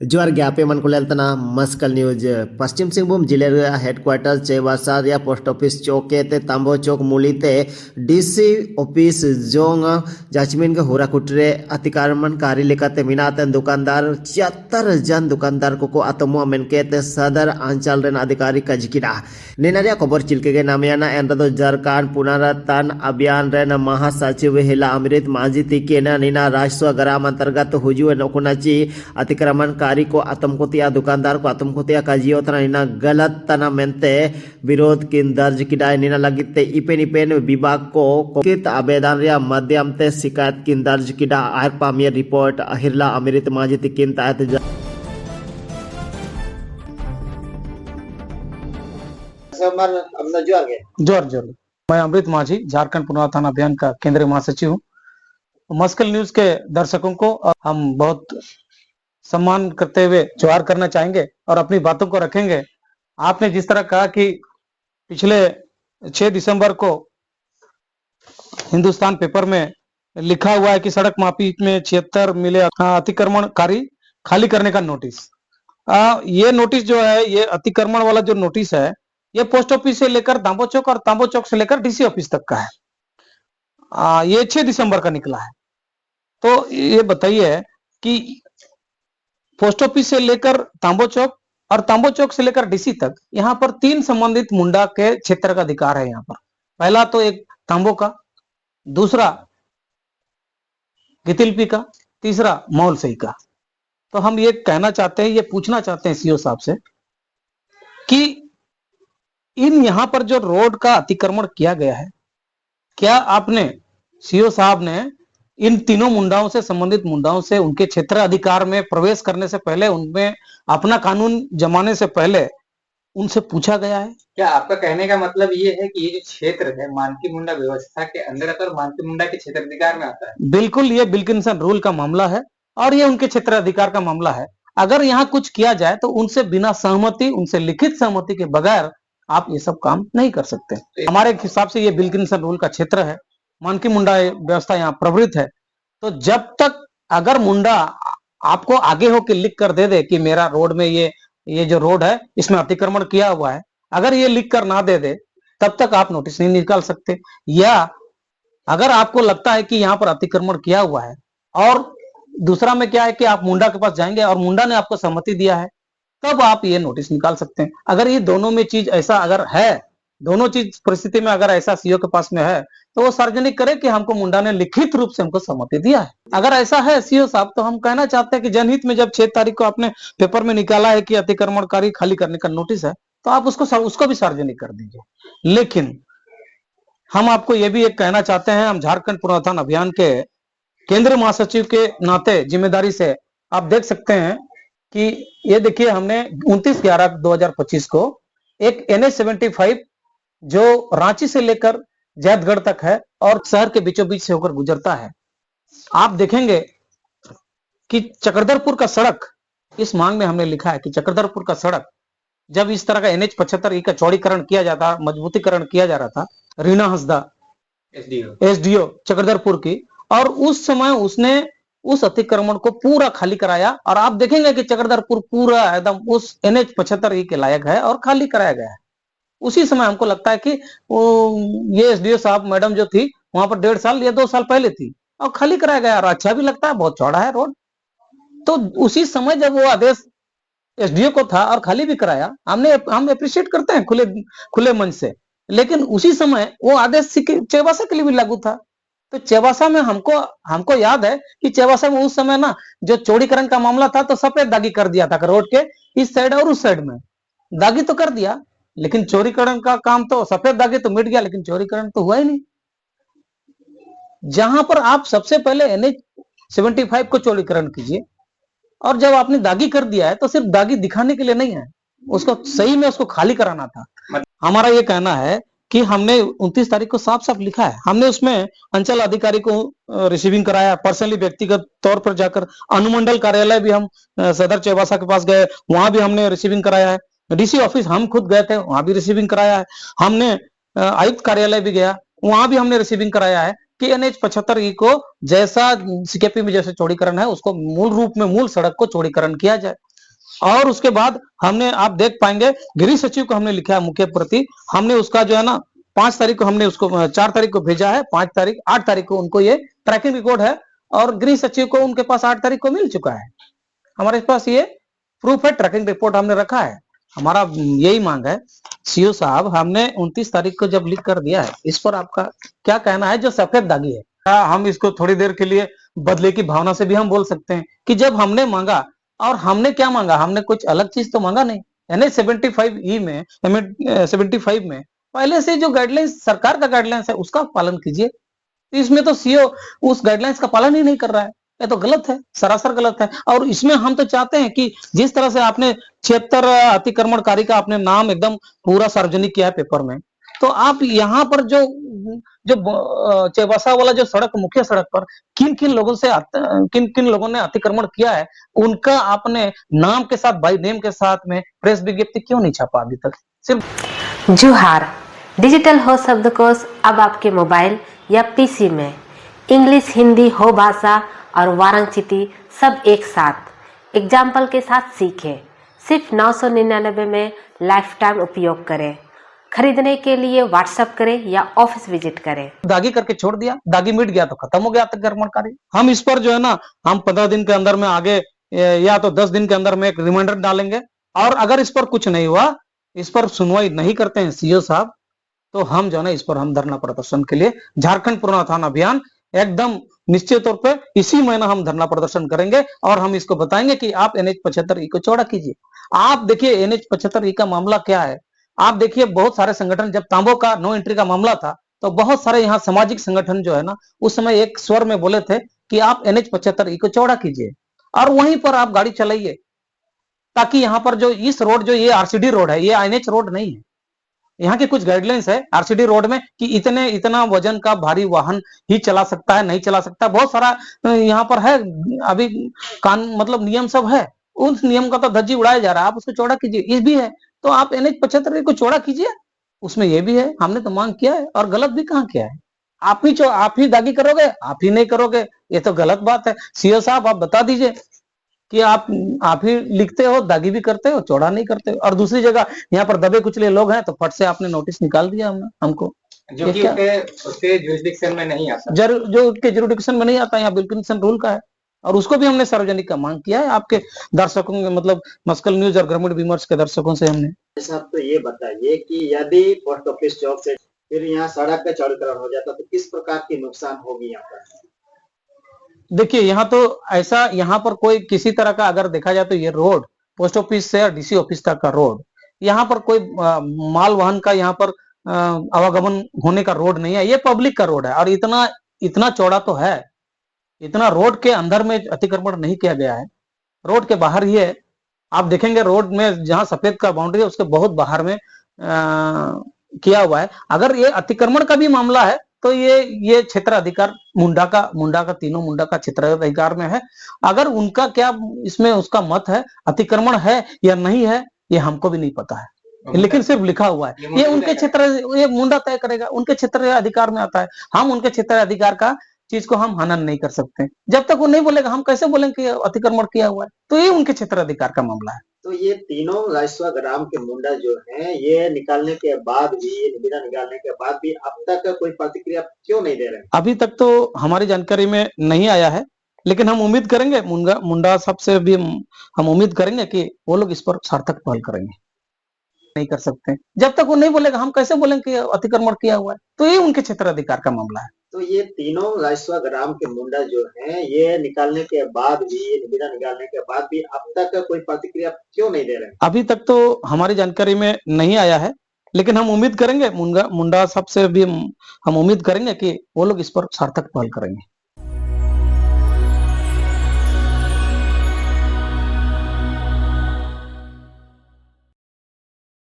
जोर ज्ञापे मन को लेतना मस्कल न्यूज पश्चिम सिंहभूम जिले हेडक्वार्टर चेवासा या पोस्ट ऑफिस चौके ते तांबो चौक मूलीते डीसी ऑफिस जोंग जाचमीन के होरा कुटरे अतिक्रमणकारी लेकाते मिनाते दुकानदार 76 जन दुकानदार को आतमो मेनके ते सदर अंचल रेन अधिकारी कजकिरा नेनारिया खबर चिलके के नामियाना एंड्रो झारखंड पुनरुत्थान अभियान रेन महासचिव हिला अमृत माजी तिकेना नीना राजस्व ग्राम अंतर्गत हुजुए नकुनाची अतिक्रमणकारी को आतंकोतिया दुकानदार को आतंकोतिया काजियो तना निना गलत तना मेंते विरोध किन दर्ज किडाय निना लगिते इपेन इपेन विभाग को कित आवेदन रिया माध्यम ते शिकायत किन दर्ज किडा आर पामिया रिपोर्ट अहिरला अमृत माजिद किन तायत जोर जोर मैं अमृत माझी झारखंड पुनरुत्थान अभियान का केंद्रीय महासचिव हूँ। मस्कल न्यूज के दर्शकों को हम बहुत सम्मान करते हुए जोहार करना चाहेंगे और अपनी बातों को रखेंगे। आपने जिस तरह कहा कि पिछले 6 दिसंबर को हिंदुस्तान पेपर में लिखा हुआ है कि सड़क मापी में 76 मिले अतिक्रमणकारी खाली करने का नोटिस। ये नोटिस जो है, ये अतिक्रमण वाला जो नोटिस है, ये पोस्ट ऑफिस से लेकर तांबो चौक और तांबो चौक से लेकर डीसी ऑफिस तक का है। ये 6 दिसंबर का निकला है। तो ये बताइए कि पोस्ट ऑफिस से लेकर तांबो चौक और तांबो चौक से लेकर डीसी तक यहाँ पर 3 संबंधित मुंडा के क्षेत्र का अधिकार है। यहाँ पर पहला तो एक तांबो का, दूसरा गितिलपी का, तीसरा मौल सही का। तो हम ये कहना चाहते हैं, ये पूछना चाहते हैं सीओ साहब से कि इन यहाँ पर जो रोड का अतिक्रमण किया गया है, क्या आपने सीओ साहब ने इन तीनों मुंडाओं से संबंधित मुंडाओं से उनके क्षेत्र अधिकार में प्रवेश करने से पहले, उनमें अपना कानून जमाने से पहले उनसे पूछा गया है? क्या आपका कहने का मतलब ये है कि ये जो क्षेत्र है मानकी मुंडा व्यवस्था के अंदर आता है और मानकी मुंडा के क्षेत्र अधिकार में आता है? बिल्कुल, ये विल्किंसन रूल का मामला है और ये उनके क्षेत्र अधिकार का मामला है। अगर यहाँ कुछ किया जाए तो उनसे बिना सहमति, उनसे लिखित सहमति के बगैर आप ये सब काम नहीं कर सकते। हमारे हिसाब से ये विल्किंसन रूल का क्षेत्र है, मानकी मुंडा व्यवस्था यहाँ प्रवृत्त है। तो जब तक अगर मुंडा आपको आगे होकर लिख कर दे दे कि मेरा रोड में ये जो रोड है इसमें अतिक्रमण किया हुआ है, अगर ये लिख कर ना दे दे तब तक आप नोटिस नहीं निकाल सकते। या अगर आपको लगता है कि यहाँ पर अतिक्रमण किया हुआ है और दूसरा में क्या है कि आप मुंडा के पास जाएंगे और मुंडा ने आपको सहमति दिया है, तब आप ये नोटिस निकाल सकते हैं। अगर ये दोनों में चीज ऐसा अगर है, दोनों चीज परिस्थिति में अगर ऐसा सीओ के पास में है तो वो सार्वजनिक करे कि हमको मुंडा ने लिखित रूप से हमको सहमति दिया है। अगर ऐसा है सीओ साहब, तो हम कहना चाहते हैं कि जनहित में जब 6 तारीख को आपने पेपर में निकाला है कि अतिक्रमणकारी खाली करने का नोटिस है, तो आप उसको भी सार्वजनिक कर दीजिए। लेकिन हम आपको ये भी एक कहना चाहते हैं, हम झारखंड पुनरुत्थान अभियान के केंद्रीय महासचिव के नाते जिम्मेदारी से आप देख सकते हैं कि ये देखिए, हमने 29/11/2025 को एक NH-75 जो रांची से लेकर जैतगढ़ तक है और शहर के बीचों बीच से होकर गुजरता है, आप देखेंगे कि चक्रधरपुर का सड़क, इस मांग में हमने लिखा है कि चक्रधरपुर का सड़क जब इस तरह का NH-75 का चौड़ीकरण किया जाता, मजबूतीकरण किया जा रहा था, रीना हंसदा एसडीओ चक्रधरपुर की, और उस समय उसने उस अतिक्रमण को पूरा खाली कराया और आप देखेंगे कि चक्रधरपुर पूरा एकदम उस NH-75 के लायक है और खाली कराया गया है। उसी समय हमको लगता है कि ये एसडीओ साहब मैडम जो थी वहां पर 1.5 साल या 2 साल पहले थी और खाली कराया गया और अच्छा भी लगता है, बहुत चौड़ा है रोड। तो उसी समय जब वो आदेश एसडीओ को था और खाली भी कराया, हम अप्रिशिएट करते हैं खुले मन से, लेकिन उसी समय वो आदेश चेवासा के लिए भी लागू था। तो चेवासा में हमको याद है कि चेवासा में उस समय ना जो चौड़ीकरण का मामला था तो सफेद दागी कर दिया था रोड के इस साइड और उस साइड में, दागी तो कर दिया, लेकिन चौड़ीकरण का काम तो, सफेद दागी तो मिट गया लेकिन चौड़ीकरण तो हुआ ही नहीं। जहां पर आप सबसे पहले NH-75 को चौड़ीकरण कीजिए और जब आपने दागी कर दिया है तो सिर्फ दागी दिखाने के लिए नहीं है, उसको सही में उसको खाली कराना था। हमारा ये कहना है कि हमने 29 तारीख को साफ साफ लिखा है, हमने उसमें अंचल अधिकारी को रिसीविंग कराया, पर्सनली व्यक्तिगत तौर पर जाकर अनुमंडल कार्यालय भी हम सदर चेवासा के पास गए, वहां भी हमने रिसीविंग कराया है। डीसी ऑफिस हम खुद गए थे, वहां भी रिसीविंग कराया है। हमने आयुक्त कार्यालय भी गया, वहां भी हमने रिसीविंग कराया है कि NH-75 को जैसा सीकेपी में जैसे चौड़ीकरण है उसको मूल रूप में मूल सड़क को चौड़ीकरण किया जाए। और उसके बाद हमने, आप देख पाएंगे, गृह सचिव को हमने लिखा है मुख्य प्रति। हमने उसका जो है ना 5 तारीख को हमने उसको 4 तारीख को भेजा है, 5 तारीख 8 तारीख को उनको ये ट्रैकिंग रिकॉर्ड है और गृह सचिव को उनके पास 8 तारीख को मिल चुका है। हमारे पास ये प्रूफ है, ट्रैकिंग रिपोर्ट हमने रखा है। हमारा यही मांग है, सीओ साहब, हमने 29 तारीख को जब लिख कर दिया है, इस पर आपका क्या कहना है? जो सफेद दागी है, हम इसको थोड़ी देर के लिए बदले की भावना से भी हम बोल सकते हैं कि जब हमने मांगा, और हमने क्या मांगा, हमने कुछ अलग चीज तो मांगा नहीं। NH 75E में, 75 में पहले से जो गाइडलाइंस, सरकार का गाइडलाइंस है, उसका पालन कीजिए। इसमें तो सीओ उस गाइडलाइंस का पालन ही नहीं कर रहा है। ये तो गलत है, सरासर गलत है। और इसमें हम तो चाहते हैं कि जिस तरह से आपने 76 अतिक्रमणकारी का आपने नाम एकदम पूरा सार्वजनिक किया है पेपर में, तो आप यहाँ पर जो जो चेवासा वाला जो सड़क, मुख्य सड़क पर किन किन लोगों ने अतिक्रमण किया है, उनका आपने नाम के साथ, बाई नेम के साथ में प्रेस विज्ञप्ति क्यों नहीं छापा अभी तक? सिर्फ जुहार डिजिटल हो शब्दकोश अब आपके मोबाइल या पीसी में इंग्लिश, हिंदी हो भाषा और वाराणसी सब एक साथ एग्जाम्पल के साथ सीखें। सिर्फ 999 में लाइफ टाइम उपयोग करें। खरीदने के लिए व्हाट्सएप करें या ऑफिस विजिट करें। दागी करके छोड़ दिया, दागी मिट गया तो खत्म हो गया अतिक्रमणकारी। हम इस पर जो है ना, हम 15 दिन के अंदर में आगे या तो 10 दिन के अंदर में एक रिमाइंडर डालेंगे, और अगर इस पर कुछ नहीं हुआ, इस पर सुनवाई नहीं करते हैं सीओ साहब, तो हम जो है ना इस पर हम धरना प्रदर्शन के लिए झारखंड पुनरुत्थान अभियान एकदम निश्चित तौर पे इसी महीना हम धरना प्रदर्शन करेंगे। और हम इसको बताएंगे कि आप NH 75E को चौड़ा कीजिए। आप देखिए NH 75E का मामला क्या है। आप देखिए बहुत सारे संगठन, जब तांबो का नो एंट्री का मामला था, तो बहुत सारे यहाँ सामाजिक संगठन जो है ना, उस समय एक स्वर में बोले थे कि आप NH 75E को चौड़ा कीजिए और वहीं पर आप गाड़ी चलाइए, ताकि यहाँ पर जो इस रोड, जो ये RCD रोड है, ये NH रोड नहीं है। यहाँ के कुछ गाइडलाइंस है RCD रोड में कि इतना वजन का भारी वाहन ही चला सकता है, नहीं चला सकता। बहुत सारा यहाँ पर है अभी मतलब नियम सब है, उस नियम का तो धज्जी उड़ाया जा रहा है। आप उसको चौड़ा कीजिए, ये भी है, तो आप NH 75 को चौड़ा कीजिए, उसमें ये भी है। हमने तो मांग किया है, और गलत भी कहाँ किया है। आप ही दागी करोगे, आप ही नहीं करोगे, ये तो गलत बात है। सीओ साहब, आप बता दीजिए कि आप ही लिखते हो, दागी भी करते हो, चौड़ा नहीं करते हो, और दूसरी जगह यहाँ पर दबे कुचले लोग हैं तो फट से आपने नोटिस निकाल दिया हमको, जो कि उसके जुरिडिक्शन में नहीं आता, जो उसके जुरिडिक्शन में नहीं आता। यहाँ बिल्कुल रूल का है, और उसको भी हमने सार्वजनिक का मांग किया है आपके दर्शकों के, मतलब मस्कल न्यूज और ग्रामीण विमर्श के दर्शकों से हमने। साहब, तो ये बताइए कि यदि पोस्ट ऑफिस चौक से फिर यहाँ सड़क का चौड़ीकरण हो जाता तो किस प्रकार की नुकसान होगी यहाँ पर? देखिए, यहाँ तो ऐसा, यहाँ पर कोई किसी तरह का अगर देखा जाए तो ये रोड पोस्ट ऑफिस से DC ऑफिस तक का रोड, यहाँ पर कोई माल वाहन का यहाँ पर आवागमन होने का रोड नहीं है। ये पब्लिक का रोड है, और इतना चौड़ा तो है, इतना रोड के अंदर में अतिक्रमण नहीं किया गया है, रोड के बाहर ही है। आप देखेंगे रोड में जहां सफेद का बाउंड्री है, उसके बहुत बाहर में किया हुआ है। अगर ये अतिक्रमण का भी मामला है तो ये क्षेत्राधिकार मुंडा का तीनों मुंडा का क्षेत्राधिकार में है। अगर उनका क्या इसमें उसका मत है, अतिक्रमण है या नहीं है, ये हमको भी नहीं पता है, लेकिन सिर्फ लिखा हुआ है। ये उनके क्षेत्र, ये मुंडा तय करेगा, उनके क्षेत्र अधिकार में आता है। हम उनके क्षेत्र अधिकार का चीज को हम हनन नहीं कर सकते। जब तक वो नहीं बोलेगा, हम कैसे बोलेंगे कि अतिक्रमण किया हुआ है? तो ये उनके क्षेत्र अधिकार का मामला है। तो ये तीनों राजस्व ग्राम के मुंडा जो हैं, ये निकालने के बाद भी, ये निविदा निकालने के बाद भी अब तक कोई प्रतिक्रिया क्यों नहीं दे रहे हैं? अभी तक तो हमारी जानकारी में नहीं आया है, लेकिन हम उम्मीद करेंगे, मुंडा साहब से भी हम उम्मीद करेंगे कि वो लोग इस पर सार्थक पहल करेंगे। नहीं कर सकते, जब तक वो नहीं बोलेगा, हम कैसे बोलेंगे कि अतिक्रमण किया हुआ है? तो ये उनके क्षेत्र अधिकार का मामला है। तो ये तीनों राजस्व ग्राम के मुंडा जो हैं, ये निकालने के बाद भी, ये निविदा निकालने के बाद भी अब तक कोई प्रतिक्रिया क्यों नहीं दे रहे हैं? अभी तक तो हमारी जानकारी में नहीं आया है, लेकिन हम उम्मीद करेंगे, मुंडा साहब से भी हम उम्मीद करेंगे कि वो लोग इस पर सार्थक पहल करेंगे।